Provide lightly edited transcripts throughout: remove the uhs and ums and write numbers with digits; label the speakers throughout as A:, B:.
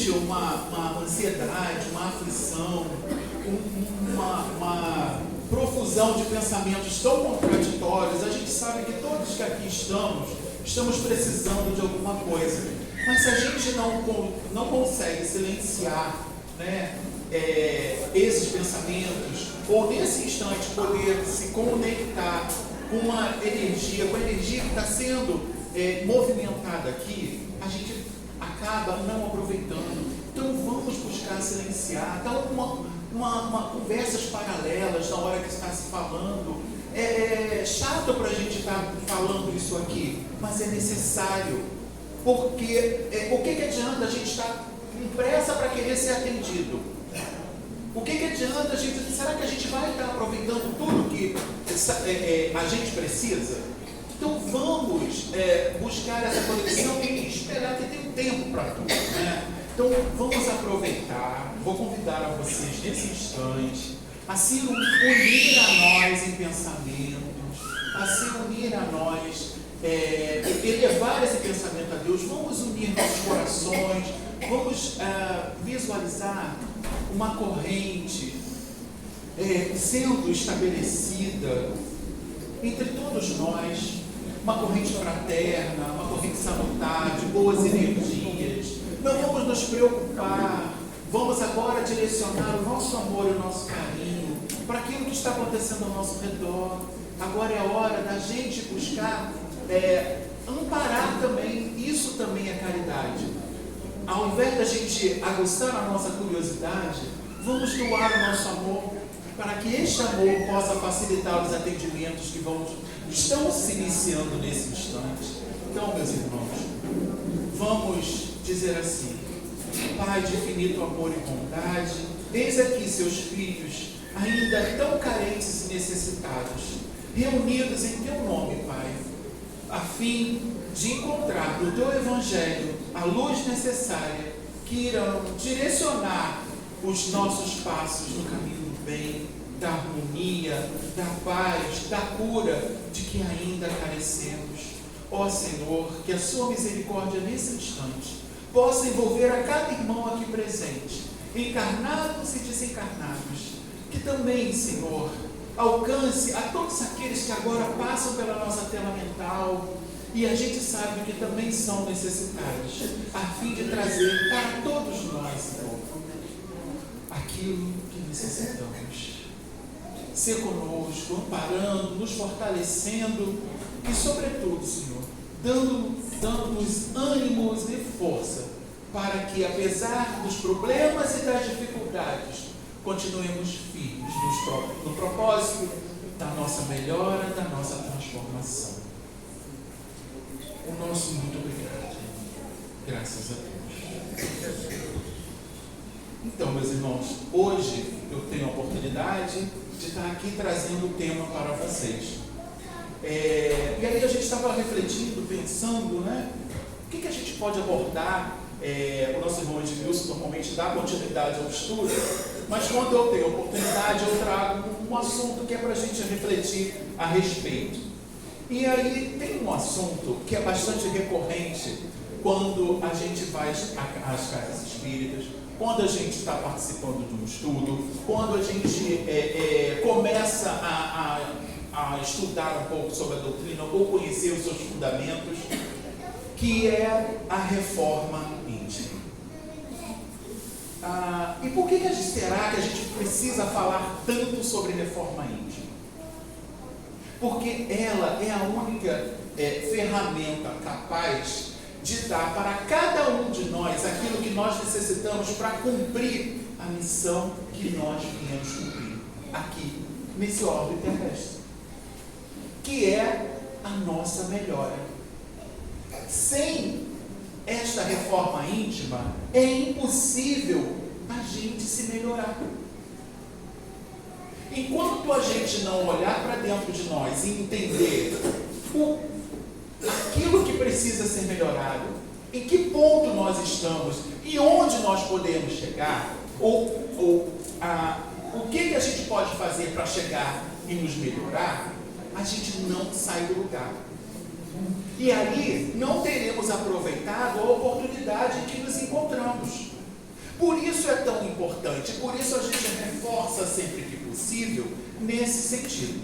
A: existe uma ansiedade, uma aflição, uma profusão de pensamentos tão contraditórios. A gente sabe que todos que aqui estamos precisando de alguma coisa. Mas se a gente não consegue silenciar, né, esses pensamentos, ou nesse instante poder se conectar com a energia que está sendo movimentada aqui, a gente acaba não aproveitando. Então vamos buscar silenciar. Então conversas paralelas na hora que está se falando. É chato para a gente estar falando isso aqui, mas é necessário. Porque o que adianta a gente estar com pressa para querer ser atendido? O que adianta a gente... Será que a gente vai estar aproveitando tudo que a gente precisa? Então vamos buscar essa conexão e esperar que tenha um tempo para tudo, né? Então vamos aproveitar. Vou convidar a vocês nesse instante a se unir a nós em pensamentos, a se unir a nós, elevar esse pensamento a Deus. Vamos unir nossos corações, vamos visualizar uma corrente sendo estabelecida entre todos nós, uma corrente fraterna, uma corrente salutar, de boas energias. Não vamos nos preocupar, vamos agora direcionar o nosso amor e o nosso carinho para aquilo que está acontecendo ao nosso redor. Agora é a hora da gente buscar amparar também. Isso também é caridade. Ao invés da gente aguçar a nossa curiosidade, vamos doar o nosso amor para que este amor possa facilitar os atendimentos que estão se iniciando nesse instante. Então, meus irmãos, vamos dizer assim: Pai de infinito amor e bondade, eis aqui seus filhos, ainda tão carentes e necessitados, reunidos em teu nome, Pai, a fim de encontrar no teu Evangelho a luz necessária que irão direcionar os nossos passos no caminho do bem, da harmonia, da paz, da cura de que ainda carecemos. Ó Senhor, que a sua misericórdia nesse instante possa envolver a cada irmão aqui presente, encarnados e desencarnados, que também, Senhor, alcance a todos aqueles que agora passam pela nossa tela mental, e a gente sabe que também são necessitados, a fim de trazer para todos nós, Senhor, aquilo que necessitamos. Ser conosco, amparando, nos fortalecendo e, sobretudo, Senhor, dando-nos ânimos e força para que, apesar dos problemas e das dificuldades, continuemos firmes no propósito da nossa melhora, da nossa transformação. O nosso muito obrigado. Graças a Deus. Então, meus irmãos, hoje eu tenho a oportunidade de estar aqui trazendo o tema para vocês. E aí a gente estava refletindo, pensando, né? O que a gente pode abordar? O nosso irmão Edmilson normalmente dá continuidade ao estudo, mas quando eu tenho a oportunidade eu trago um assunto que é para a gente refletir a respeito. E aí tem um assunto que é bastante recorrente quando a gente vai às casas espíritas, quando a gente está participando de um estudo, quando a gente começa a estudar um pouco sobre a doutrina ou conhecer os seus fundamentos, que é a reforma íntima. E por que será que a gente precisa falar tanto sobre reforma íntima? Porque ela é a única ferramenta capaz de dar para cada um de nós aquilo que nós necessitamos para cumprir a missão que nós viemos cumprir aqui, nesse orbe terrestre, que é a nossa melhora. Sem esta reforma íntima, é impossível a gente se melhorar. Enquanto a gente não olhar para dentro de nós e entender aquilo que precisa ser melhorado, em que ponto nós estamos e onde nós podemos chegar, o que a gente pode fazer para chegar e nos melhorar, a gente não sai do lugar. E aí não teremos aproveitado a oportunidade em que nos encontramos. Por isso é tão importante, por isso a gente reforça sempre que possível nesse sentido.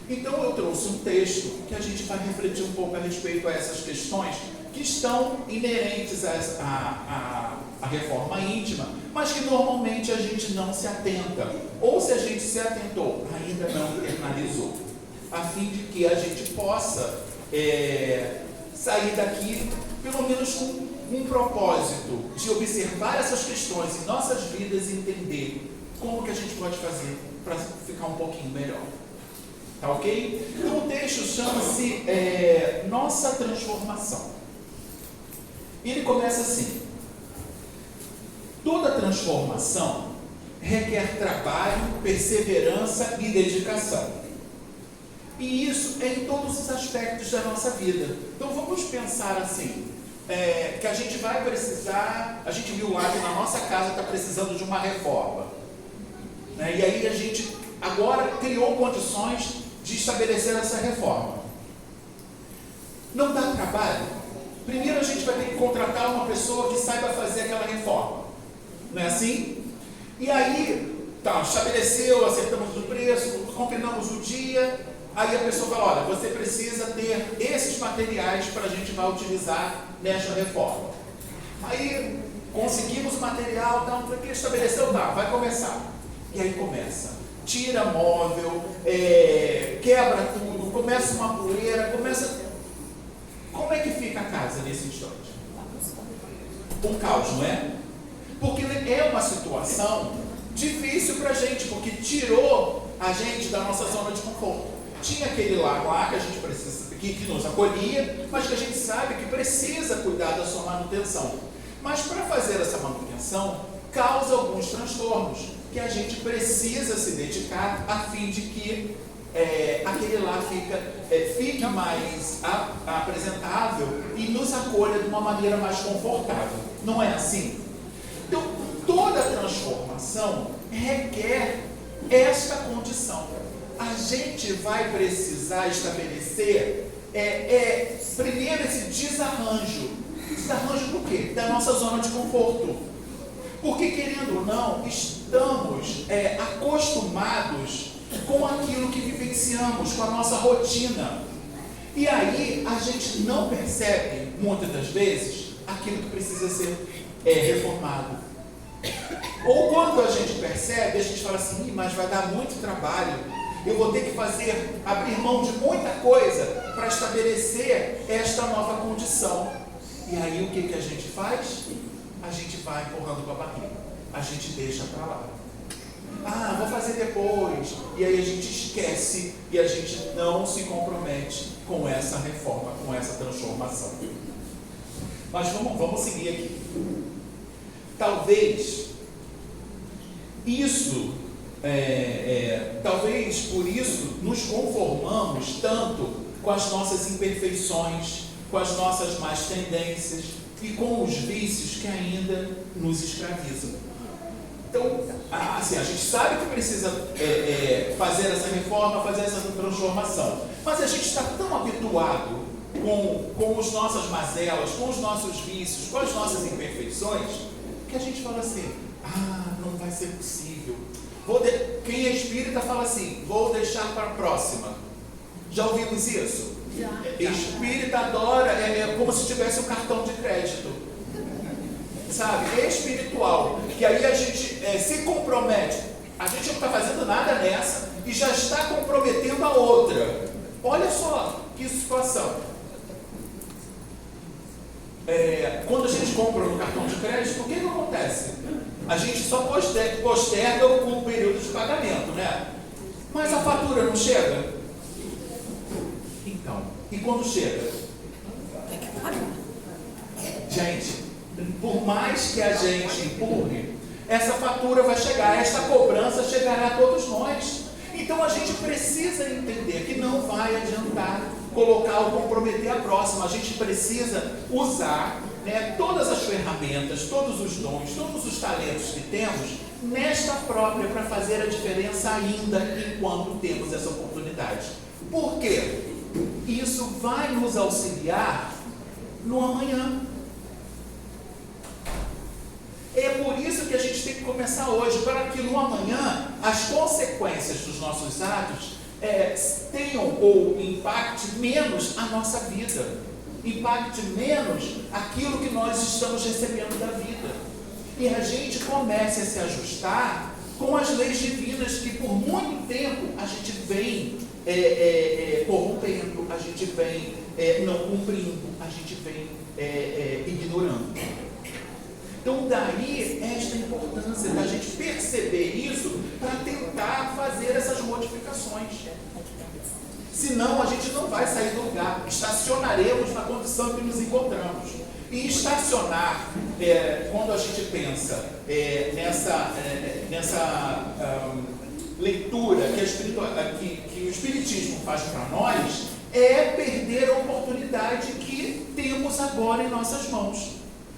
A: Então eu trouxe um texto que a gente vai refletir um pouco a respeito a essas questões que estão inerentes à reforma íntima, mas que normalmente a gente não se atenta, ou se a gente se atentou, ainda não internalizou, a fim de que a gente possa sair daqui pelo menos com um propósito de observar essas questões em nossas vidas e entender como que a gente pode fazer para ficar um pouquinho melhor. Tá ok? Então o texto chama-se Nossa Transformação. E ele começa assim: toda transformação requer trabalho, perseverança e dedicação. E isso é em todos os aspectos da nossa vida. Então vamos pensar assim, que a gente vai precisar, a gente viu lá que na nossa casa está precisando de uma reforma, né? E aí a gente agora criou condições de estabelecer essa reforma. Não dá trabalho? Primeiro a gente vai ter que contratar uma pessoa que saiba fazer aquela reforma, não é assim? E aí, tá, estabeleceu, acertamos o preço, combinamos o dia, aí a pessoa fala, olha, você precisa ter esses materiais para a gente vai utilizar nesta reforma. Aí conseguimos o material, tá, estabeleceu, tá, vai começar. E aí começa, tira móvel, quebra tudo, começa uma poeira, Como é que fica a casa nesse instante? Um caos, não é? Porque é uma situação difícil para a gente, porque tirou a gente da nossa zona de conforto. Tinha aquele lago lá que a gente precisa, que nos acolhia, mas que a gente sabe que precisa cuidar da sua manutenção. Mas para fazer essa manutenção, causa alguns transtornos que a gente precisa se dedicar a fim de que aquele lá fique mais apresentável e nos acolha de uma maneira mais confortável. Não é assim? Então, toda transformação requer esta condição. A gente vai precisar estabelecer primeiro esse desarranjo. Desarranjo do quê? Da nossa zona de conforto. Porque, querendo ou não, estamos acostumados com aquilo que vivenciamos, com a nossa rotina. E aí a gente não percebe, muitas das vezes, aquilo que precisa ser reformado. Ou quando a gente percebe, a gente fala assim, mas vai dar muito trabalho, eu vou ter que abrir mão de muita coisa para estabelecer esta nova condição. E aí o que a gente faz? A gente vai empurrando com a barriga, a gente deixa para lá. Ah, vou fazer depois. E aí a gente esquece e a gente não se compromete com essa reforma, com essa transformação. Mas vamos seguir aqui. Talvez por isso nos conformamos tanto com as nossas imperfeições, com as nossas más tendências e com os vícios que ainda nos escravizam. Então, assim, a gente sabe que precisa fazer essa reforma, fazer essa transformação, mas a gente está tão habituado com as nossas mazelas, com os nossos vícios, com as nossas imperfeições, que a gente fala assim, não vai ser possível. Quem é espírita fala assim, vou deixar para a próxima. Já ouvimos isso?
B: Já.
A: Espírita adora, como se tivesse um cartão de crédito. Sabe? É espiritual. Que aí a gente se compromete. A gente não está fazendo nada nessa e já está comprometendo a outra. Olha só que situação. Quando a gente compra no cartão de crédito, o que acontece? A gente só posterga o período de pagamento, né? Mas a fatura não chega? Então, e quando chega? Gente, por mais que a gente empurre, essa fatura vai chegar, esta cobrança chegará a todos nós. Então a gente precisa entender que não vai adiantar colocar ou comprometer a próxima. A gente precisa usar todas as ferramentas, todos os dons, todos os talentos que temos nesta própria para fazer a diferença ainda enquanto temos essa oportunidade. Por quê? Isso vai nos auxiliar no amanhã. É por isso que a começar hoje, para que no amanhã as consequências dos nossos atos tenham ou impacte menos a nossa vida, impacte menos aquilo que nós estamos recebendo da vida. E a gente comece a se ajustar com as leis divinas que por muito tempo a gente vem corrompendo, a gente vem não cumprindo, a gente vem ignorando. Então daí esta importância da gente perceber isso para tentar fazer essas modificações. Senão a gente não vai sair do lugar, estacionaremos na condição que nos encontramos. E estacionar, quando a gente pensa nessa leitura que o Espiritismo faz para nós, é perder a oportunidade que temos agora em nossas mãos.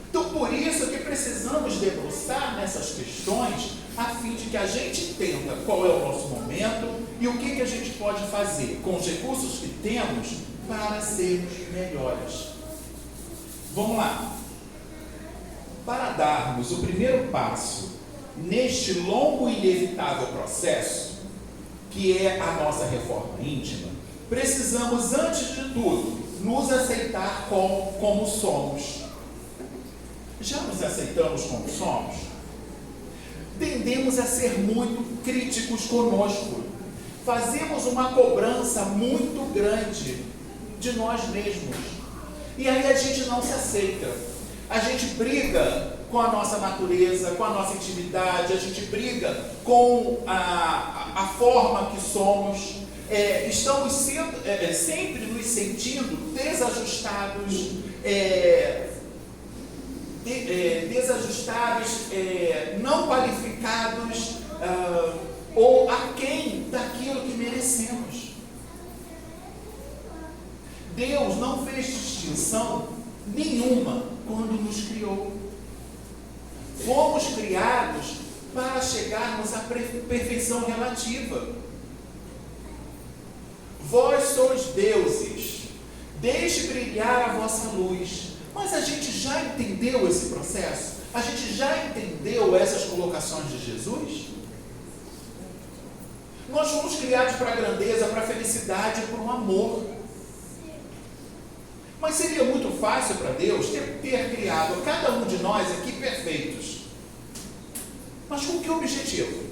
A: Então, por isso que precisamos debruçar nessas questões, a fim de que a gente entenda qual é o nosso momento e o que a gente pode fazer com os recursos que temos para sermos melhores. Vamos lá. Para darmos o primeiro passo neste longo e inevitável processo, que é a nossa reforma íntima, precisamos, antes de tudo, nos aceitar como somos. Já nos aceitamos como somos? Tendemos a ser muito críticos conosco. Fazemos uma cobrança muito grande de nós mesmos. E aí a gente não se aceita. A gente briga com a nossa natureza, com a nossa intimidade, a gente briga com a forma que somos. Estamos sempre nos sentindo desajustados, não qualificados ou aquém daquilo que merecemos. Deus não fez distinção nenhuma quando nos criou. Fomos criados para chegarmos à perfeição relativa. Vós sois deuses, deixe brilhar a vossa luz. Mas a gente já entendeu esse processo? A gente já entendeu essas colocações de Jesus? Nós fomos criados para a grandeza, para a felicidade, para o amor. Mas seria muito fácil para Deus ter criado cada um de nós aqui perfeitos. Mas com que objetivo?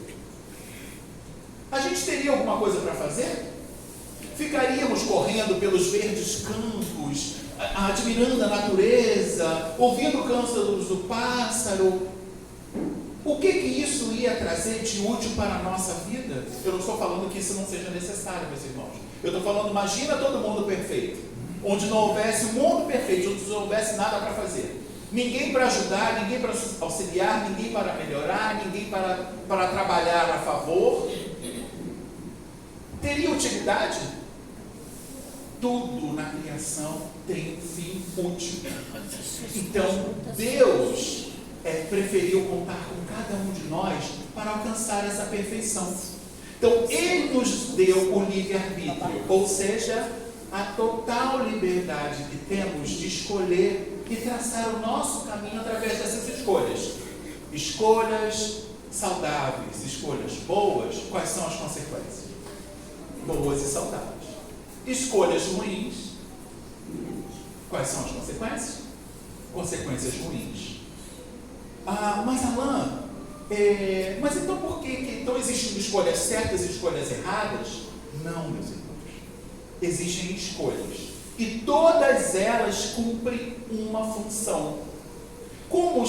A: A gente teria alguma coisa para fazer? Ficaríamos correndo pelos verdes campos, admirando a natureza, ouvindo o canto do pássaro. O que isso ia trazer de útil para a nossa vida? Eu não estou falando que isso não seja necessário, meus irmãos. Eu estou falando, imagina todo mundo perfeito, onde não houvesse um mundo perfeito, onde não houvesse nada para fazer. Ninguém para ajudar, ninguém para auxiliar, ninguém para melhorar, ninguém para trabalhar a favor. Teria utilidade? Tudo na criação tem um fim útil. Então, Deus preferiu contar com cada um de nós para alcançar essa perfeição. Então, Ele nos deu o livre-arbítrio, ou seja, a total liberdade que temos de escolher e traçar o nosso caminho através dessas escolhas. Escolhas saudáveis, escolhas boas, quais são as consequências? Boas e saudáveis. Escolhas ruins, quais são as consequências? Consequências ruins. Mas Alain, mas então por que então existem escolhas certas e escolhas erradas? Não, meus irmãos. Existem escolhas. E todas elas cumprem uma função. Como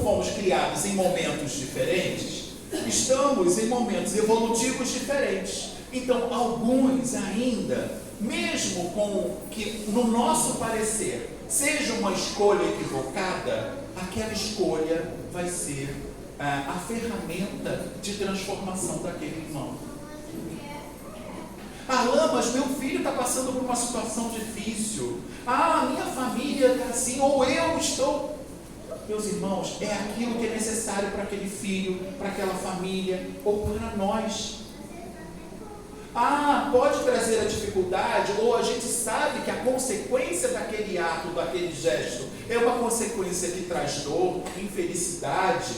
A: fomos criados em momentos diferentes, estamos em momentos evolutivos diferentes. Então, alguns ainda, mesmo com que no nosso parecer seja uma escolha equivocada, aquela escolha vai ser a ferramenta de transformação daquele irmão. Alain, mas meu filho está passando por uma situação difícil. Minha família está assim, ou eu estou... Meus irmãos, é aquilo que é necessário para aquele filho, para aquela família, ou para nós. Pode trazer a dificuldade, ou a gente sabe que a consequência daquele ato, daquele gesto, é uma consequência que traz dor, infelicidade,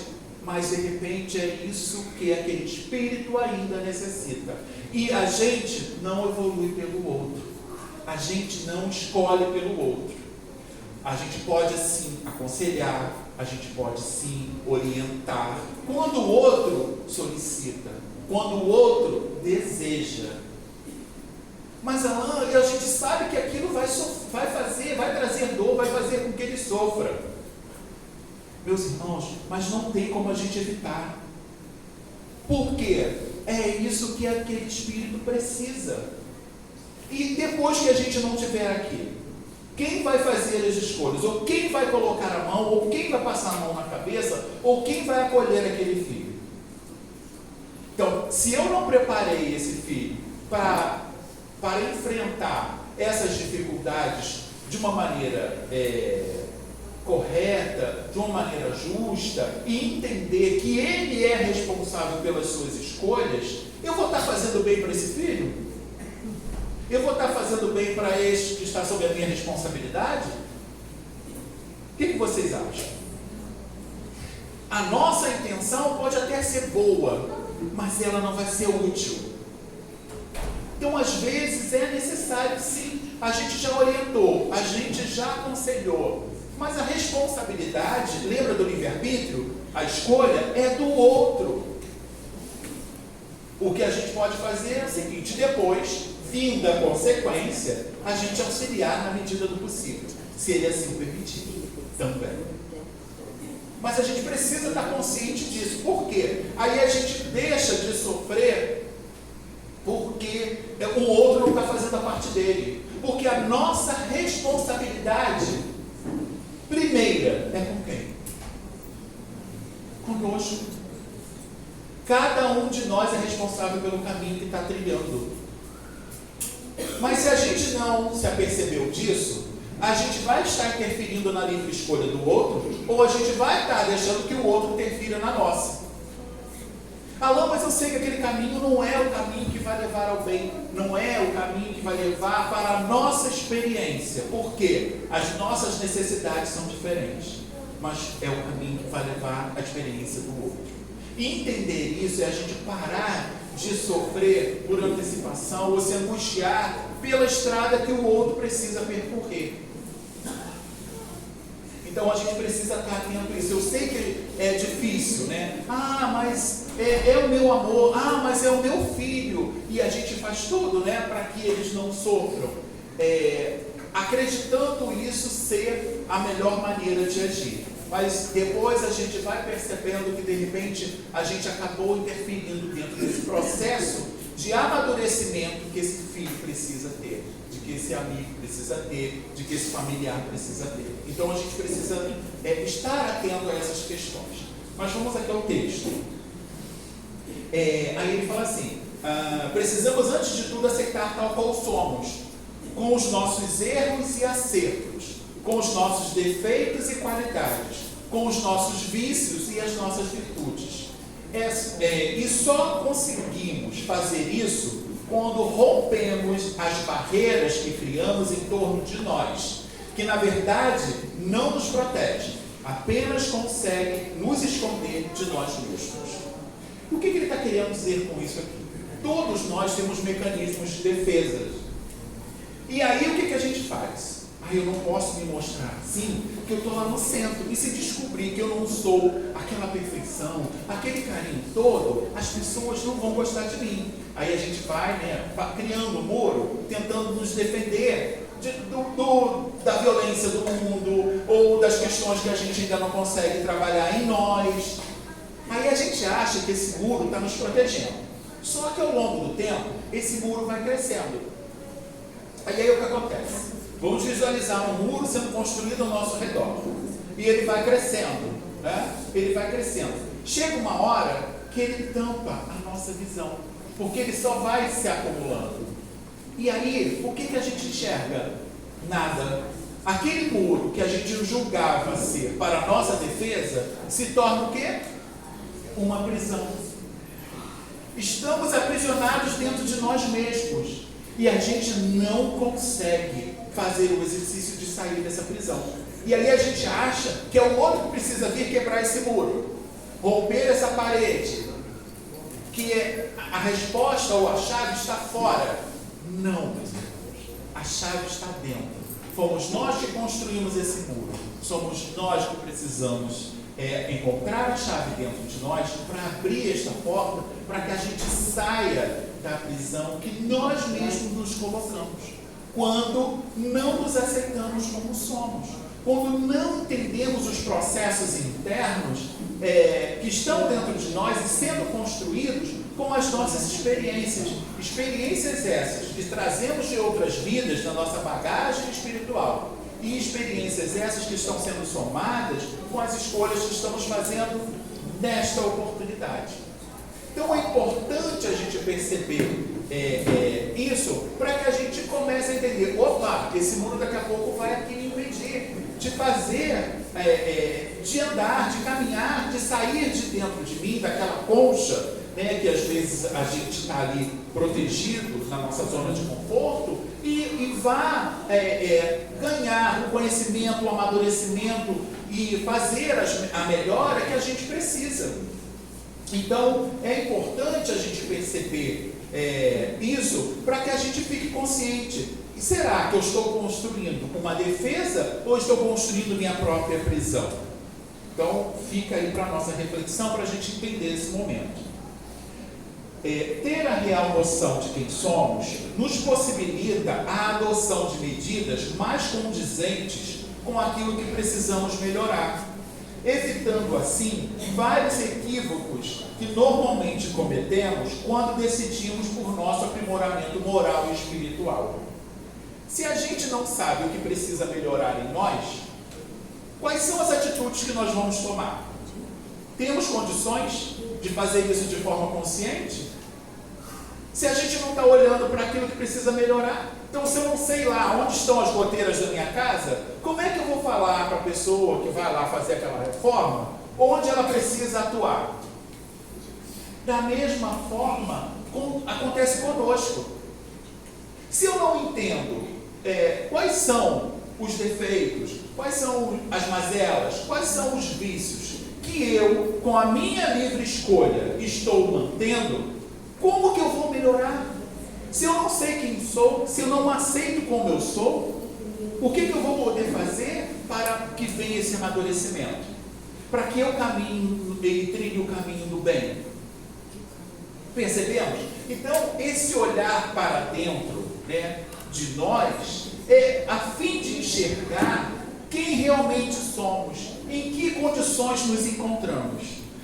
A: mas de repente é isso que aquele espírito ainda necessita. E a gente não evolui pelo outro, a gente não escolhe pelo outro. A gente pode sim aconselhar, a gente pode sim orientar, quando o outro solicita, quando o outro deseja. Mas Alain, a gente sabe que aquilo vai trazer dor, vai fazer com que ele sofra. Meus irmãos, mas não tem como a gente evitar. Por quê? É isso que aquele espírito precisa. E depois que a gente não estiver aqui, quem vai fazer as escolhas? Ou quem vai colocar a mão? Ou quem vai passar a mão na cabeça? Ou quem vai acolher aquele filho? Então, se eu não preparei esse filho para enfrentar essas dificuldades de uma maneira correta, de uma maneira justa, e entender que ele é responsável pelas suas escolhas, eu vou estar fazendo bem para esse filho? Eu vou estar fazendo bem para este que está sob a minha responsabilidade? O que vocês acham? A nossa intenção pode até ser boa, mas ela não vai ser útil. Então, às vezes, é necessário, sim, a gente já orientou, a gente já aconselhou, mas a responsabilidade, lembra do livre-arbítrio? A escolha é do outro. O que a gente pode fazer é o seguinte: depois, vinda a consequência, a gente auxiliar na medida do possível, se ele assim permitir também. Mas a gente precisa estar consciente disso. Por quê? Aí a gente deixa de sofrer porque o outro não está fazendo a parte dele. Porque a nossa responsabilidade primeira é com quem? Conosco. Cada um de nós é responsável pelo caminho que está trilhando. Mas se a gente não se apercebeu disso, a gente vai estar interferindo na livre escolha do outro, ou a gente vai estar deixando que o outro interfira na nossa. Alô, mas eu sei que aquele caminho não é o caminho que vai levar ao bem, não é o caminho que vai levar para a nossa experiência. Por quê? As nossas necessidades são diferentes, mas é o caminho que vai levar à experiência do outro. E entender isso é a gente parar de sofrer por antecipação ou se angustiar pela estrada que o outro precisa percorrer. Então a gente precisa estar atento a isso. Eu sei que é difícil, né? Mas é o meu amor, mas é o meu filho. E a gente faz tudo, né, para que eles não sofram, acreditando isso ser a melhor maneira de agir. Mas depois a gente vai percebendo que de repente a gente acabou interferindo dentro desse processo de amadurecimento que esse filho precisa ter, de que esse amigo precisa ter, de que esse familiar precisa ter. Então a gente precisa estar atento a essas questões. Mas vamos aqui ao texto. Aí ele fala assim: precisamos antes de tudo aceitar tal qual somos, com os nossos erros e acertos, com os nossos defeitos e qualidades, com os nossos vícios e as nossas virtudes. E só conseguimos fazer isso quando rompemos as barreiras que criamos em torno de nós, que na verdade não nos protegem, apenas conseguem nos esconder de nós mesmos. O que ele está querendo dizer com isso aqui? Todos nós temos mecanismos de defesa. E aí o que a gente faz? Eu não posso me mostrar assim, porque eu estou lá no centro. E se descobrir que eu não sou aquela perfeição, aquele carinho todo, as pessoas não vão gostar de mim. Aí a gente vai, criando um muro, tentando nos defender da violência do mundo, ou das questões que a gente ainda não consegue trabalhar em nós. Aí a gente acha que esse muro está nos protegendo. Só que ao longo do tempo, esse muro vai crescendo. Aí o que acontece? Vamos visualizar um muro sendo construído ao nosso redor. E ele vai crescendo, né? Ele vai crescendo. Chega uma hora que ele tampa a nossa visão, porque ele só vai se acumulando. E aí, o que a gente enxerga? Nada. Aquele muro que a gente julgava ser para a nossa defesa, se torna o quê? Uma prisão. Estamos aprisionados dentro de nós mesmos. E a gente não consegue fazer o exercício de sair dessa prisão. E aí a gente acha que é o outro que precisa vir quebrar esse muro. romper essa parede, que a resposta ou a chave está fora. Não, meus irmãos, a chave está dentro. Fomos nós que construímos esse muro, somos nós que precisamos encontrar a chave dentro de nós para abrir esta porta, para que a gente saia da prisão que nós mesmos nos colocamos, quando não nos aceitamos como somos, quando não entendemos os processos internos que estão dentro de nós e sendo construídos com as nossas experiências essas que trazemos de outras vidas na nossa bagagem espiritual, e experiências essas que estão sendo somadas com as escolhas que estamos fazendo nesta oportunidade. Então é importante a gente perceber isso, para que a gente comece a entender, opa, esse mundo daqui a pouco vai aqui me impedir de fazer, de andar, de caminhar, de sair de dentro de mim, daquela concha, né, que às vezes a gente está ali protegido na nossa zona de conforto, e vá ganhar o conhecimento, o amadurecimento e fazer a melhora que a gente precisa. Então é importante a gente perceber isso, para que a gente fique consciente. E será que eu estou construindo uma defesa ou estou construindo minha própria prisão? Então fica aí para a nossa reflexão, para a gente entender esse momento. Ter a real noção de quem somos nos possibilita a adoção de medidas mais condizentes com aquilo que precisamos melhorar, evitando assim vários equívocos que normalmente cometemos quando decidimos por nosso aprimoramento moral e espiritual. Se a gente não sabe o que precisa melhorar em nós, quais são as atitudes que nós vamos tomar? Temos condições de fazer isso de forma consciente? Se a gente não está olhando para aquilo que precisa melhorar, então se eu não sei lá onde estão as goteiras da minha casa, como é que eu vou falar para a pessoa que vai lá fazer aquela reforma, onde ela precisa atuar? Da mesma forma, acontece conosco. Se eu não entendo quais são os defeitos, quais são as mazelas, quais são os vícios que eu, com a minha livre escolha, estou mantendo, como que eu vou melhorar? Se eu não sei quem sou, se eu não aceito como eu sou, o que eu vou poder fazer para que venha esse amadurecimento? Para que eu caminhe e trilhe o caminho do bem? Percebemos? Então, esse olhar para dentro, né, de nós, a fim de enxergar quem realmente somos, em que condições nos encontramos,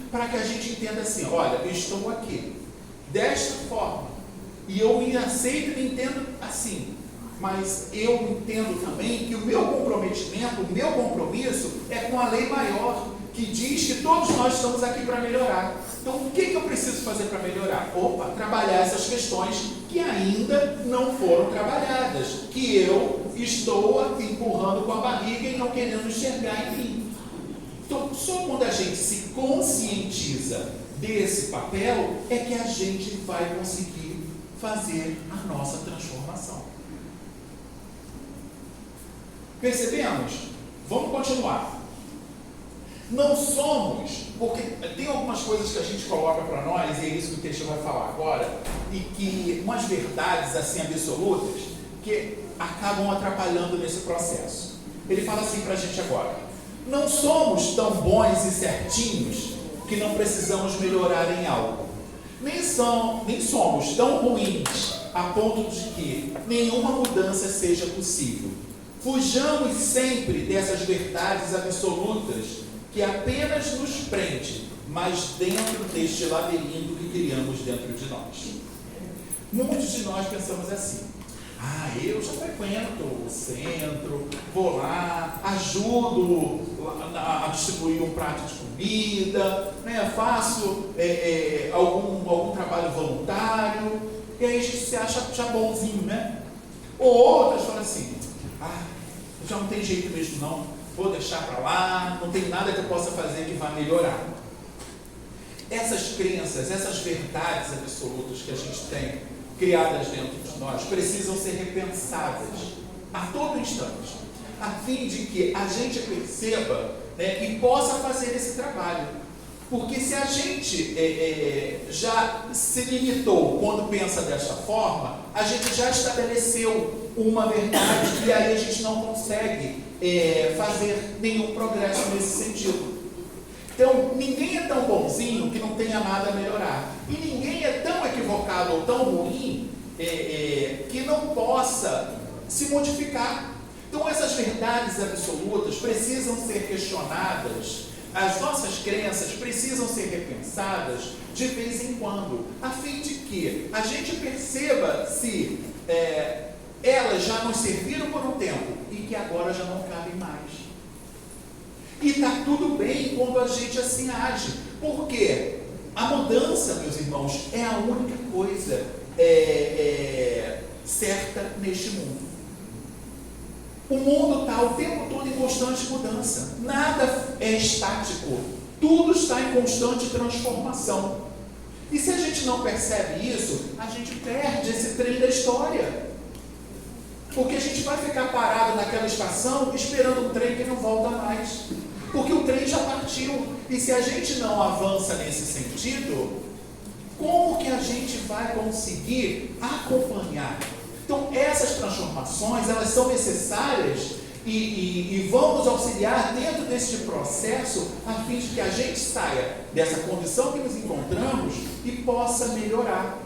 A: para que a gente entenda assim, olha, eu estou aqui, desta forma, e eu me aceito e me entendo assim, mas eu entendo também que o meu comprometimento, o meu compromisso é com a lei maior, que diz que todos nós estamos aqui para melhorar. Então, o que eu preciso fazer para melhorar? Opa, trabalhar essas questões que ainda não foram trabalhadas, que eu estou empurrando com a barriga e não querendo enxergar em mim. Então, só quando a gente se conscientiza desse papel é que a gente vai conseguir fazer a nossa transformação. Percebemos? Vamos continuar. Não somos, porque tem algumas coisas que a gente coloca para nós, e é isso que o texto vai falar agora, e que umas verdades assim absolutas que acabam atrapalhando nesse processo. Ele fala assim para a gente agora: não somos tão bons e certinhos que não precisamos melhorar em algo. Nem somos tão ruins a ponto de que nenhuma mudança seja possível. Fujamos sempre dessas verdades absolutas que apenas nos prende, mas dentro deste labirinto que criamos dentro de nós. Muitos de nós pensamos assim: eu já frequento o centro, vou lá, ajudo a distribuir um prato de comida, né, faço algum trabalho voluntário, e aí a gente se acha já bonzinho, né? Ou outras falam assim: já não tem jeito mesmo não, vou deixar para lá, não tem nada que eu possa fazer que vá melhorar. Essas crenças, essas verdades absolutas que a gente tem criadas dentro de nós, precisam ser repensadas a todo instante, a fim de que a gente perceba, né, e possa fazer esse trabalho. Porque se a gente já se limitou quando pensa desta forma, a gente já estabeleceu uma verdade e aí a gente não consegue fazer nenhum progresso nesse sentido. Então, ninguém é tão bonzinho que não tenha nada a melhorar. E ninguém é tão equivocado ou tão ruim que não possa se modificar. Então, essas verdades absolutas precisam ser questionadas. As nossas crenças precisam ser repensadas de vez em quando, a fim de que a gente perceba se elas já nos serviram por um tempo e que agora já não cabem mais. E está tudo bem quando a gente assim age, porque a mudança, meus irmãos, é a única coisa certa neste mundo. O mundo está o tempo todo em constante mudança. Nada é estático. Tudo está em constante transformação. E se a gente não percebe isso, a gente perde esse trem da história. Porque a gente vai ficar parado naquela estação esperando um trem que não volta mais. Porque o trem já partiu. E se a gente não avança nesse sentido, como que a gente vai conseguir acompanhar? Então, essas transformações, elas são necessárias e vão nos auxiliar dentro deste processo a fim de que a gente saia dessa condição que nos encontramos e possa melhorar.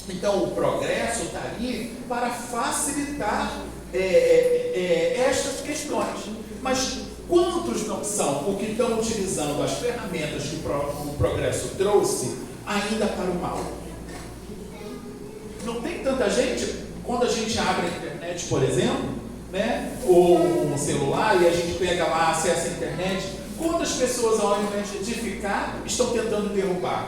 A: Então, o progresso está ali para facilitar estas questões. Mas quantos não são o que estão utilizando as ferramentas que o progresso trouxe ainda para o mal? Não tem tanta gente, quando a gente abre a internet, por exemplo, né, ou um celular, e a gente pega lá, acessa a internet, quantas pessoas, ao invés de edificar, estão tentando derrubar?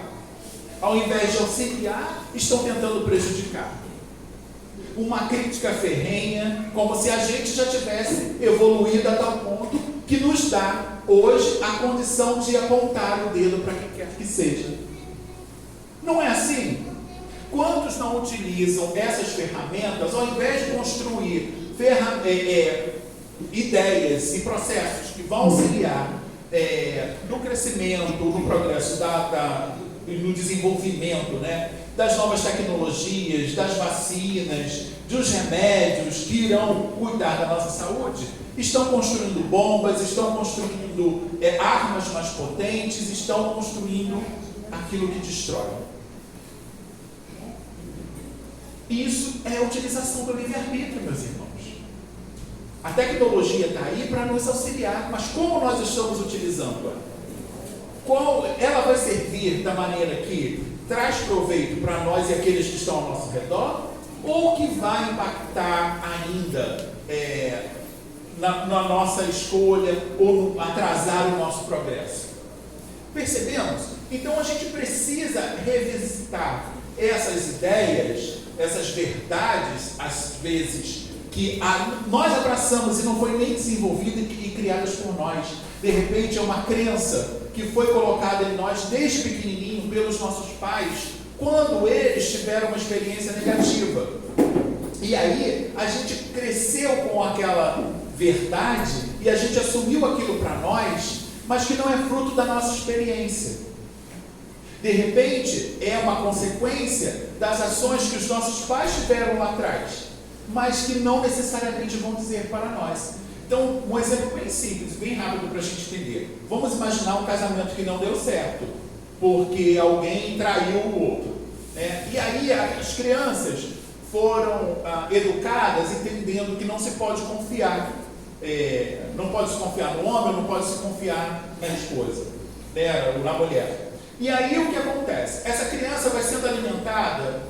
A: Ao invés de auxiliar, estão tentando prejudicar. Uma crítica ferrenha, como se a gente já tivesse evoluído a tal ponto que nos dá, hoje, a condição de apontar o dedo para quem quer que seja. Não é assim? Quantos não utilizam essas ferramentas, ao invés de construir ideias e processos que vão auxiliar no crescimento, no progresso, no desenvolvimento, né, das novas tecnologias, das vacinas, dos remédios que irão cuidar da nossa saúde, estão construindo bombas, estão construindo armas mais potentes, estão construindo aquilo que destrói. Isso é a utilização do livre-arbítrio, meus irmãos. A tecnologia está aí para nos auxiliar, mas como nós estamos utilizando-a? Ela vai servir da maneira que traz proveito para nós e aqueles que estão ao nosso redor, ou que vai impactar ainda na nossa escolha ou atrasar o nosso progresso? Percebemos? Então a gente precisa revisitar essas ideias, essas verdades, às vezes, que nós abraçamos e não foi nem desenvolvida e criadas por nós. De repente é uma crença que foi colocada em nós desde pequenininho pelos nossos pais, quando eles tiveram uma experiência negativa. E aí a gente cresceu com aquela verdade e a gente assumiu aquilo para nós, mas que não é fruto da nossa experiência. De repente, é uma consequência das ações que os nossos pais tiveram lá atrás, mas que não necessariamente vão dizer para nós. Então, um exemplo bem simples, bem rápido para a gente entender. Vamos imaginar um casamento que não deu certo, porque alguém traiu o outro, né? E aí as crianças foram educadas entendendo que não se pode confiar. Não pode se confiar no homem, não pode se confiar na esposa, né, na mulher. E aí o que acontece? Essa criança vai sendo alimentada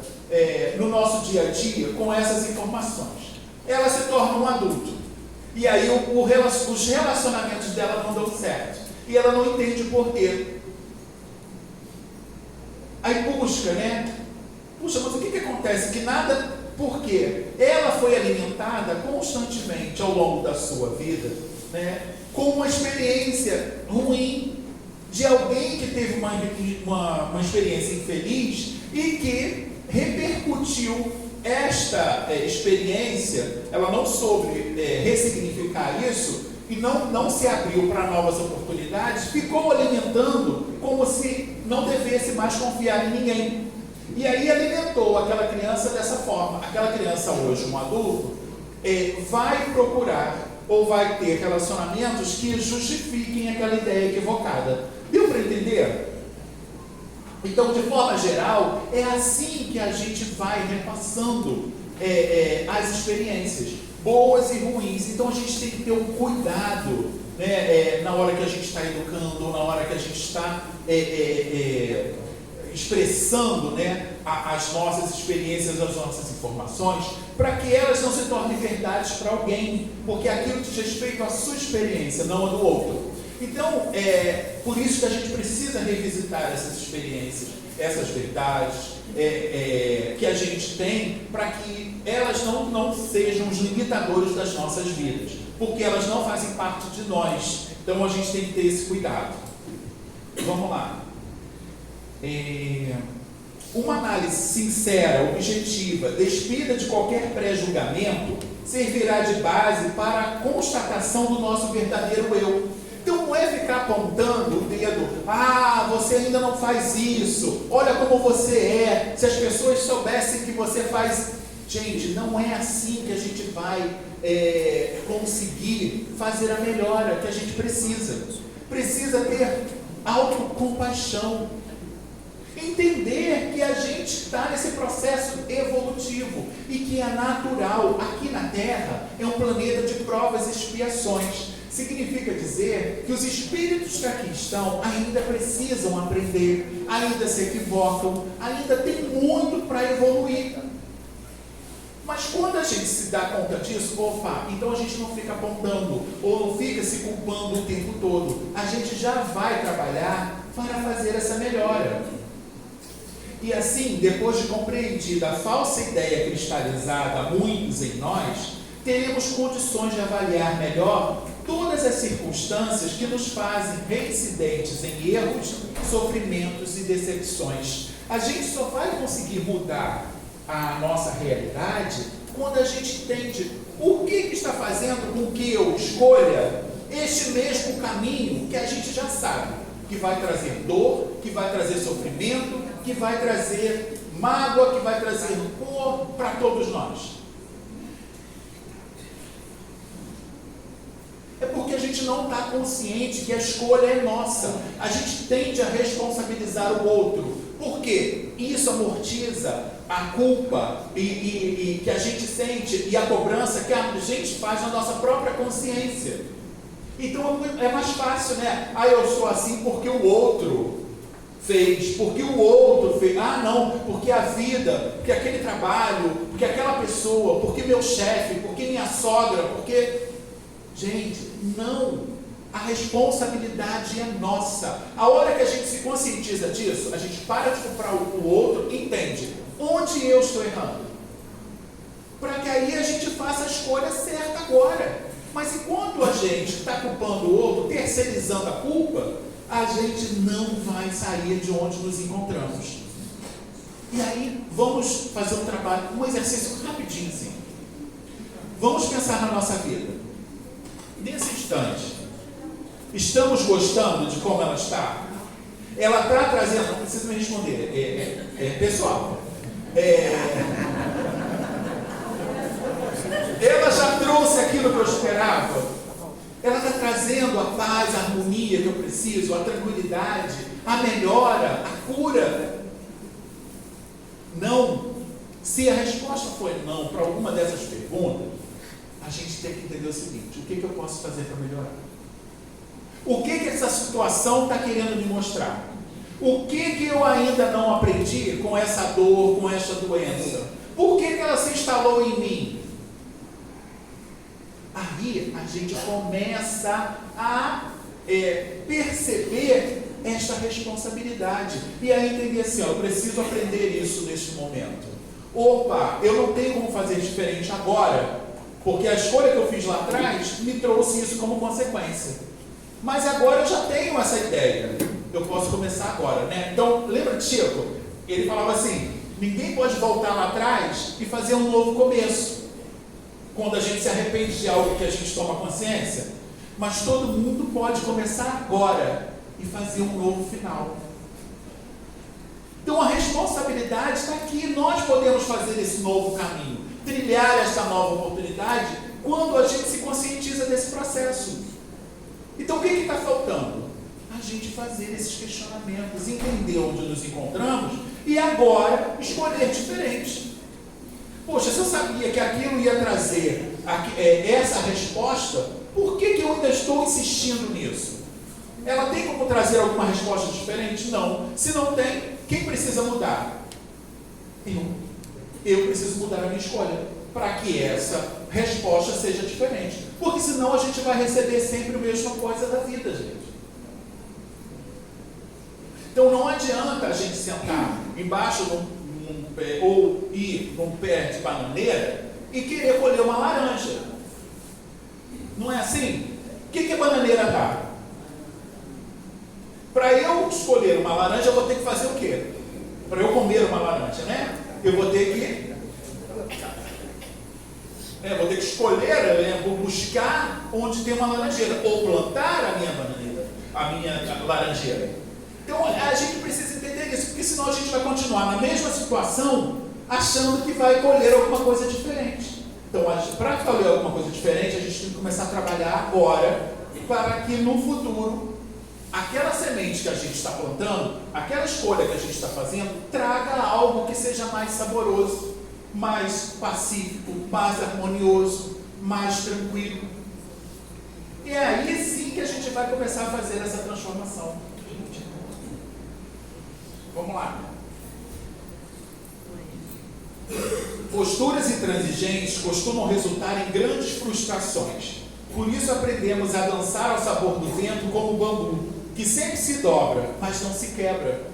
A: no nosso dia a dia com essas informações. Ela se torna um adulto. E aí os relacionamentos dela não dão certo. E ela não entende o porquê. Aí busca, né? Puxa, mas o que acontece? Que nada... Por quê? Ela foi alimentada constantemente ao longo da sua vida, né, com uma experiência ruim de alguém que teve uma experiência infeliz e que repercutiu esta experiência, ela não soube ressignificar isso e não se abriu para novas oportunidades, ficou alimentando como se não devesse mais confiar em ninguém. E aí alimentou aquela criança dessa forma. Aquela criança hoje, um adulto, vai procurar ou vai ter relacionamentos que justifiquem aquela ideia equivocada. Deu para entender? Então, de forma geral, é assim que a gente vai repassando as experiências, boas e ruins. Então, a gente tem que ter um cuidado, né, na hora que a gente está educando, na hora que a gente está expressando, né, as nossas experiências, as nossas informações, para que elas não se tornem verdades para alguém, porque aquilo diz respeito à sua experiência, não a do outro. Então, por isso que a gente precisa revisitar essas experiências, essas verdades que a gente tem, para que elas não sejam os limitadores das nossas vidas, porque elas não fazem parte de nós. Então, a gente tem que ter esse cuidado. Vamos lá. Uma análise sincera, objetiva, despida de qualquer pré-julgamento, servirá de base para a constatação do nosso verdadeiro eu. Então não é ficar apontando o dedo, você ainda não faz isso, olha como você é, se as pessoas soubessem que você faz. Gente, não é assim que a gente vai conseguir fazer a melhora que a gente precisa. Precisa ter autocompaixão. Entender que a gente está nesse processo evolutivo e que é natural. Aqui na Terra é um planeta de provas e expiações. Significa dizer que os espíritos que aqui estão ainda precisam aprender, ainda se equivocam, ainda tem muito para evoluir. Mas quando a gente se dá conta disso, então a gente não fica apontando ou não fica se culpando o tempo todo. A gente já vai trabalhar para fazer essa melhora. E assim, depois de compreendida a falsa ideia cristalizada há muitos em nós, teremos condições de avaliar melhor todas as circunstâncias que nos fazem reincidentes em erros, sofrimentos e decepções. A gente só vai conseguir mudar a nossa realidade quando a gente entende o que está fazendo com que eu escolha este mesmo caminho que a gente já sabe, que vai trazer dor, que vai trazer sofrimento, que vai trazer mágoa, que vai trazer rancor para todos nós. É porque a gente não está consciente que a escolha é nossa. A gente tende a responsabilizar o outro. Por quê? Isso amortiza a culpa e que a gente sente e a cobrança que a gente faz na nossa própria consciência. Então é mais fácil, né? Eu sou assim porque o outro fez, porque o outro fez. Não, porque a vida, porque aquele trabalho, porque aquela pessoa, porque meu chefe, porque minha sogra, porque... Gente, não. A responsabilidade é nossa. A hora que a gente se conscientiza disso, a gente para de culpar o outro e entende onde eu estou errando. Para que aí a gente faça a escolha certa agora. Mas enquanto a gente está culpando o outro, terceirizando a culpa, a gente não vai sair de onde nos encontramos. E aí, vamos fazer um trabalho, um exercício rapidinho assim. Vamos pensar na nossa vida. Nesse instante, estamos gostando de como ela está? Ela está trazendo, não precisa me responder, pessoal, ela já trouxe aquilo que eu esperava? Ela está trazendo a paz, a harmonia que eu preciso, a tranquilidade, a melhora, a cura? Não. Se a resposta foi não para alguma dessas perguntas, a gente tem que entender o seguinte: o que eu posso fazer para melhorar? O que essa situação está querendo me mostrar? O que eu ainda não aprendi com essa dor, com essa doença? Por que ela se instalou em mim? Aí a gente começa a perceber esta responsabilidade e a entender assim: eu preciso aprender isso neste momento. Eu não tenho como fazer diferente agora, porque a escolha que eu fiz lá atrás me trouxe isso como consequência. Mas agora eu já tenho essa ideia. Eu posso começar agora, né? Então, lembra de Chico? Ele falava assim: ninguém pode voltar lá atrás e fazer um novo começo. Quando a gente se arrepende de algo que a gente toma consciência. Mas todo mundo pode começar agora e e fazer um novo final. Então a responsabilidade está aqui, nós podemos fazer esse novo caminho, trilhar essa nova oportunidade quando a gente se conscientiza desse processo. Então o que está faltando? A gente fazer esses questionamentos, entender onde nos encontramos e agora escolher diferente. Poxa, se eu sabia que aquilo ia trazer essa resposta, por que eu ainda estou insistindo nisso? Ela tem como trazer alguma resposta diferente? Não. Se não tem, quem precisa mudar? Eu preciso mudar a minha escolha para que essa resposta seja diferente. Porque senão a gente vai receber sempre a mesma coisa da vida, gente. Então não adianta a gente sentar embaixo ou ir num pé de bananeira e querer colher uma laranja. Não é assim? O que a bananeira dá? Para eu escolher uma laranja, eu vou ter que fazer o quê? Para eu comer uma laranja, né? Eu vou ter que escolher, vou buscar onde tem uma laranjeira, ou plantar a minha bananeira, a minha laranjeira. Então a gente precisa entender isso, porque senão a gente vai continuar na mesma situação, achando que vai colher alguma coisa diferente. Então, para colher alguma coisa diferente, a gente tem que começar a trabalhar agora, para que no futuro aquela semente que a gente está plantando, aquela escolha que a gente está fazendo, traga algo que seja mais saboroso, mais pacífico, mais harmonioso, mais tranquilo. E é aí sim que a gente vai começar a fazer essa transformação. Vamos lá. Posturas intransigentes costumam resultar em grandes frustrações. Por isso aprendemos a dançar ao sabor do vento como o bambu, que sempre se dobra, mas não se quebra.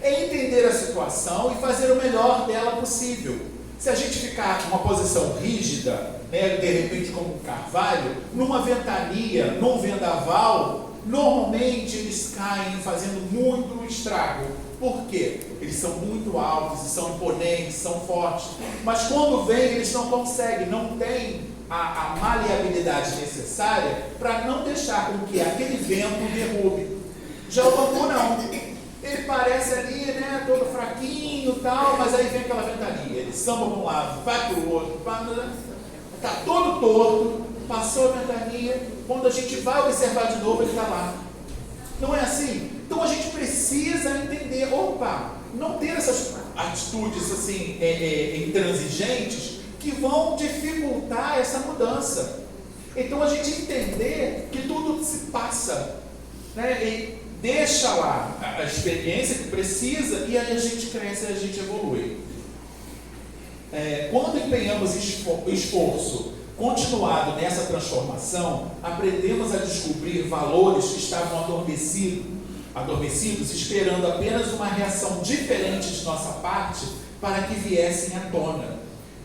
A: É entender a situação e fazer o melhor dela possível. Se a gente ficar com uma posição rígida, de repente como um carvalho, numa ventania, num vendaval, normalmente eles caem fazendo muito estrago. Por quê? Eles são muito altos, são imponentes, são fortes. Mas quando vêm, eles não conseguem, não têm a maleabilidade necessária para não deixar com que aquele vento derrube. Já o bambu não. Ele parece ali, todo fraquinho e tal, mas aí vem aquela ventania. Ele samba para um lado, vai para o outro, está todo torto, passou a ventania, quando a gente vai observar de novo, ele está lá. Não é assim? Então a gente precisa entender, não ter essas atitudes assim, intransigentes que vão dificultar essa mudança. Então a gente entender que tudo se passa, e deixa lá a experiência que precisa e aí a gente cresce e a gente evolui. Quando empenhamos esforço continuado nessa transformação, aprendemos a descobrir valores que estavam adormecidos, esperando apenas uma reação diferente de nossa parte para que viessem à tona.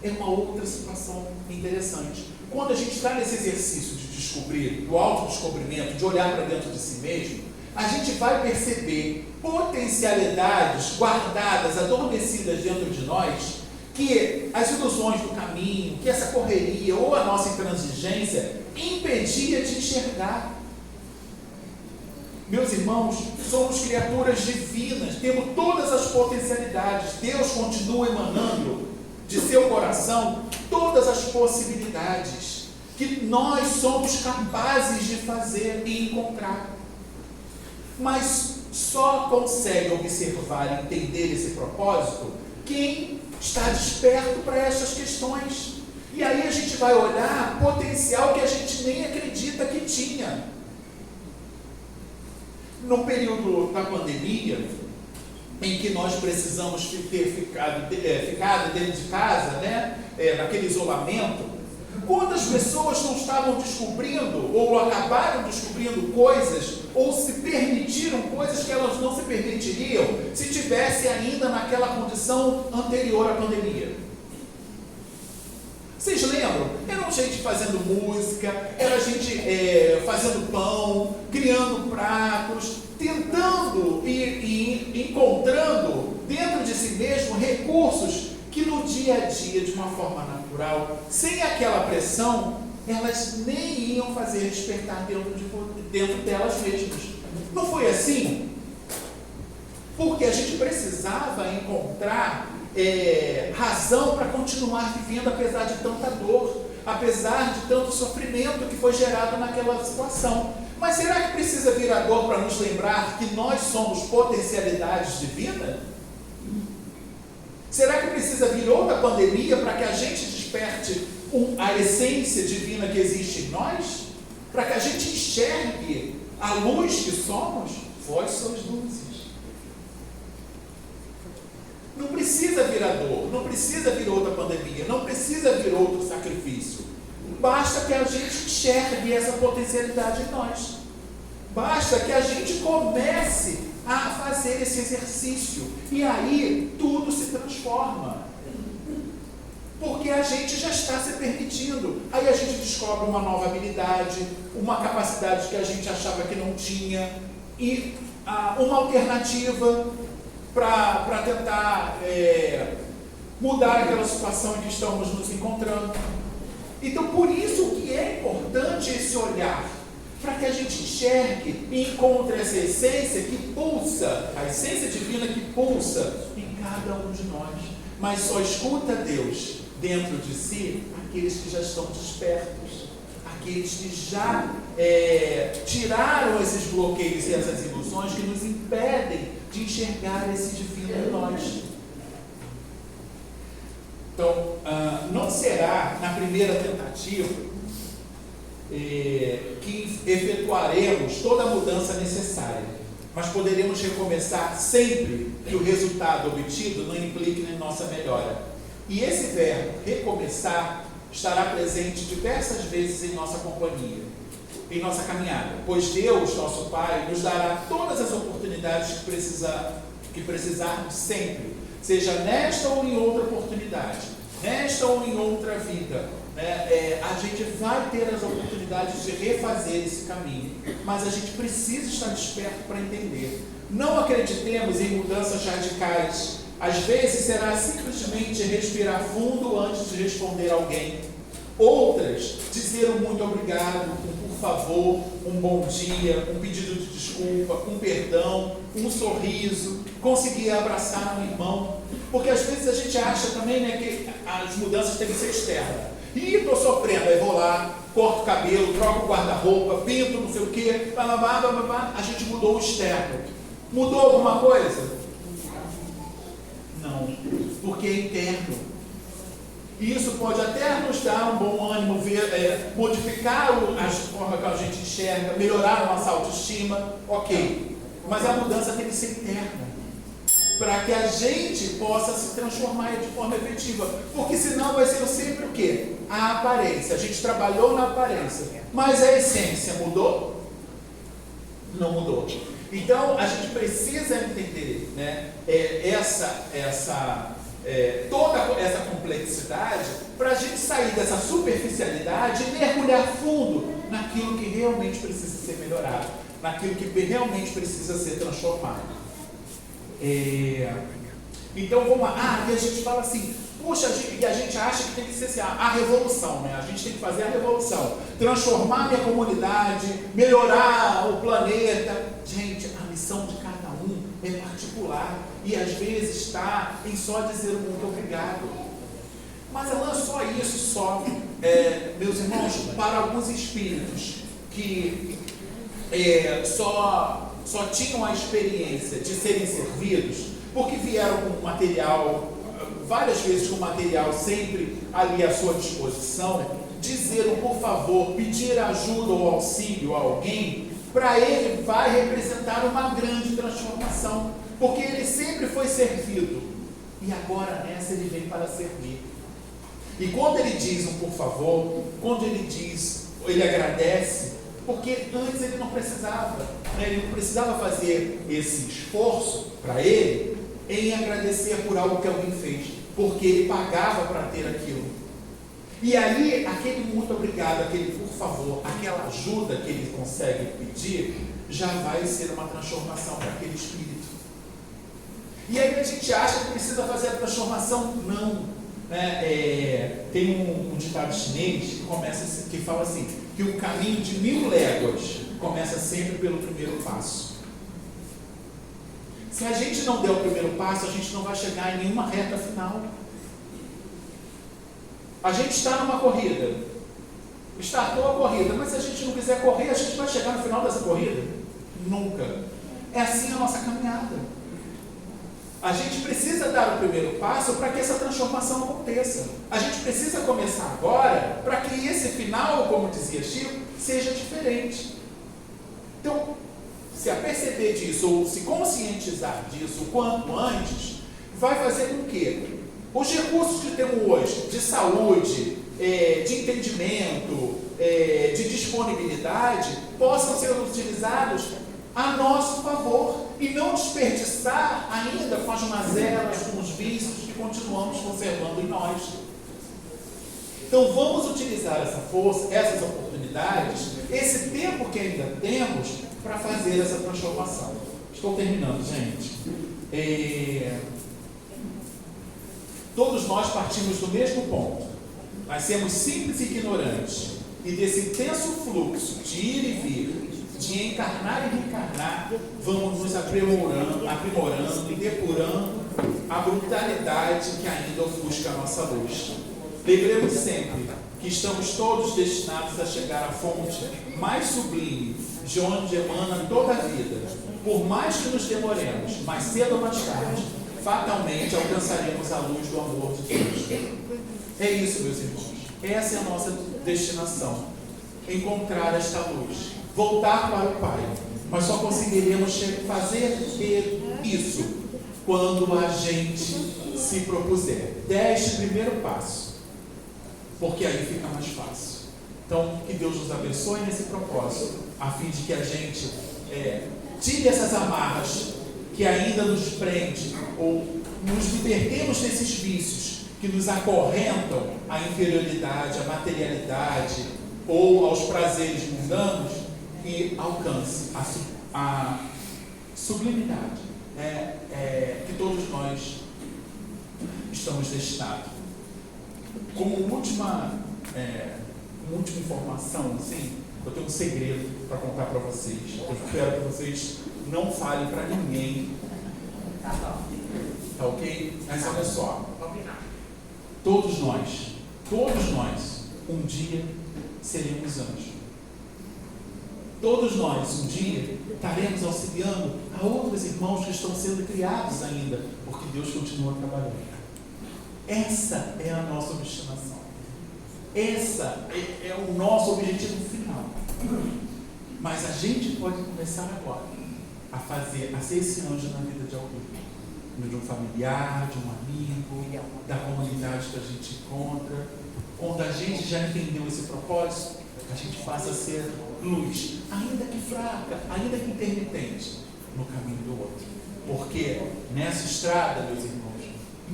A: É uma outra situação interessante. Quando a gente está nesse exercício de descobrir, do autodescobrimento, de olhar para dentro de si mesmo, a gente vai perceber potencialidades guardadas, adormecidas dentro de nós, que as ilusões do caminho, que essa correria ou a nossa intransigência impedia de enxergar. Meus irmãos, somos criaturas divinas, temos todas as potencialidades. Deus continua emanando de seu coração todas as possibilidades que nós somos capazes de fazer e encontrar. Mas só consegue observar e entender esse propósito quem está desperto para essas questões. E aí a gente vai olhar potencial que a gente nem acredita que tinha. No período da pandemia, em que nós precisamos ter ficado dentro de casa, naquele isolamento, quantas pessoas não estavam descobrindo, ou acabaram descobrindo coisas, ou se permitiram coisas que elas não se permitiriam, se tivesse ainda naquela condição anterior à pandemia? Vocês lembram? Era gente fazendo música, era gente fazendo pão, criando pratos, tentando e encontrando dentro de si mesmo recursos que no dia a dia, de uma forma natural, sem aquela pressão, elas nem iam fazer despertar dentro delas mesmas. Não foi assim? Porque a gente precisava encontrar razão para continuar vivendo apesar de tanta dor, apesar de tanto sofrimento que foi gerado naquela situação. Mas será que precisa vir a dor para nos lembrar que nós somos potencialidades divinas? Será que precisa vir outra pandemia para que a gente desperte a essência divina que existe em nós? Para que a gente enxergue a luz que somos? Vós sois luzes. Não precisa vir a dor, não precisa vir outra pandemia, não precisa vir outro sacrifício. Basta que a gente enxergue essa potencialidade em nós. Basta que a gente comece a fazer esse exercício. E aí tudo se transforma. Porque a gente já está se permitindo. Aí a gente descobre uma nova habilidade, uma capacidade que a gente achava que não tinha, e uma alternativa para tentar mudar aquela situação em que estamos nos encontrando. Então, por isso que é importante esse olhar, para que a gente enxergue e encontre essa essência que pulsa, a essência divina que pulsa em cada um de nós. Mas só escuta Deus dentro de si aqueles que já estão despertos, aqueles que já tiraram esses bloqueios e essas ilusões que nos impedem de enxergar esse divino em nós. Então, não será na primeira tentativa que efetuaremos toda a mudança necessária, mas poderemos recomeçar sempre que o resultado obtido não implique na nossa melhora. E esse verbo, recomeçar, estará presente diversas vezes em nossa companhia, em nossa caminhada, pois Deus, nosso Pai, nos dará todas as oportunidades que precisarmos sempre, seja nesta ou em outra oportunidade, nesta ou em outra vida, né? A gente vai ter as oportunidades de refazer esse caminho, mas a gente precisa estar desperto para entender. Não acreditemos em mudanças radicais. Às vezes será simplesmente respirar fundo antes de responder a alguém. Outras, dizer um muito obrigado, um por favor, um bom dia, um pedido de desculpa, um perdão, um sorriso, conseguir abraçar um irmão. Porque às vezes a gente acha também, né, que as mudanças têm que ser externas. Ih, estou sofrendo, aí vou lá, corto o cabelo, troco o guarda-roupa, pinto, não sei o quê, a gente mudou o externo. Mudou alguma coisa? Não, porque é interno. E isso pode até nos dar um bom ânimo, modificar a forma que a gente enxerga, melhorar a nossa autoestima, ok. Mas a mudança tem que ser interna, para que a gente possa se transformar de forma efetiva. Porque senão vai ser sempre o quê? A aparência. A gente trabalhou na aparência, mas a essência mudou? Não mudou. Então, a gente precisa entender, né, toda essa complexidade, para a gente sair dessa superficialidade e mergulhar fundo naquilo que realmente precisa ser melhorado, naquilo que realmente precisa ser transformado. Então, vamos lá. E a gente fala assim, puxa, e a gente acha que tem que ser assim, a revolução, né? A gente tem que fazer a revolução, transformar a minha comunidade, melhorar o planeta. Gente, a missão de cada um é particular e às vezes está em só dizer um muito obrigado. Mas não é só isso, meus irmãos, para alguns espíritos que só tinham a experiência de serem servidos, porque vieram com material, várias vezes com material sempre ali à sua disposição, dizer um por favor, pedir ajuda ou auxílio a alguém, para ele vai representar uma grande transformação, porque ele sempre foi servido, e agora nessa ele vem para servir. E quando ele diz um por favor, quando ele diz, ele agradece, porque antes ele não precisava, né? Ele não precisava fazer esse esforço para ele em agradecer por algo que alguém fez, porque ele pagava para ter aquilo. E aí, aquele muito obrigado, aquele por favor, aquela ajuda que ele consegue pedir, já vai ser uma transformação para aquele espírito. E aí a gente acha que precisa fazer a transformação? Não. Tem um ditado chinês que fala assim, que o caminho de 1000 léguas começa sempre pelo primeiro passo. Se a gente não der o primeiro passo, a gente não vai chegar em nenhuma reta final. A gente está numa corrida, startou a corrida, mas se a gente não quiser correr, a gente vai chegar no final dessa corrida? Nunca. É assim a nossa caminhada. A gente precisa dar o primeiro passo para que essa transformação aconteça. A gente precisa começar agora para que esse final, como dizia Chico, seja diferente. Então, se aperceber disso ou se conscientizar disso o quanto antes, vai fazer com que os recursos que temos hoje, de saúde, de entendimento, de disponibilidade, possam ser utilizados a nosso favor e não desperdiçar ainda com as mazelas, com os vícios que continuamos conservando em nós. Então vamos utilizar essa força, essas oportunidades, esse tempo que ainda temos para fazer essa transformação. Estou terminando, gente. Todos nós partimos do mesmo ponto. Nascemos simples e ignorantes. E desse intenso fluxo de ir e vir, de encarnar e reencarnar, vamos nos aprimorando e depurando a brutalidade que ainda ofusca a nossa luz. Lembremos sempre que estamos todos destinados a chegar à fonte mais sublime, de onde emana toda a vida. Por mais que nos demoremos, mais cedo ou mais tarde, fatalmente alcançaremos a luz do amor de Deus. É isso, meus irmãos. Essa é a nossa destinação. Encontrar esta luz. Voltar para o Pai. Mas só conseguiremos fazer isso quando a gente se propuser. Der este primeiro passo. Porque aí fica mais fácil. Então, que Deus nos abençoe nesse propósito, a fim de que a gente tire essas amarras que ainda nos prende, ou nos libertemos desses vícios que nos acorrentam à inferioridade, à materialidade ou aos prazeres mundanos, e alcance a sublimidade que todos nós estamos destinados. Como última informação, assim, eu tenho um segredo para contar para vocês. Eu espero que vocês não falem para ninguém. Tá ok? Mas olha só. Todos nós, um dia seremos anjos. Todos nós, um dia, estaremos auxiliando a outros irmãos que estão sendo criados ainda, porque Deus continua trabalhando. Essa é a nossa destinação. Essa é o nosso objetivo final. Mas a gente pode começar agora a ser esse anjo na vida de alguém. De um familiar, de um amigo, da comunidade que a gente encontra. Quando a gente já entendeu esse propósito, a gente passa a ser luz, ainda que fraca, ainda que intermitente, no caminho do outro. Porque nessa estrada, meus irmãos,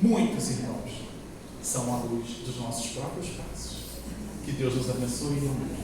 A: muitos irmãos são a luz dos nossos próprios passos. Que Deus nos abençoe. Amém.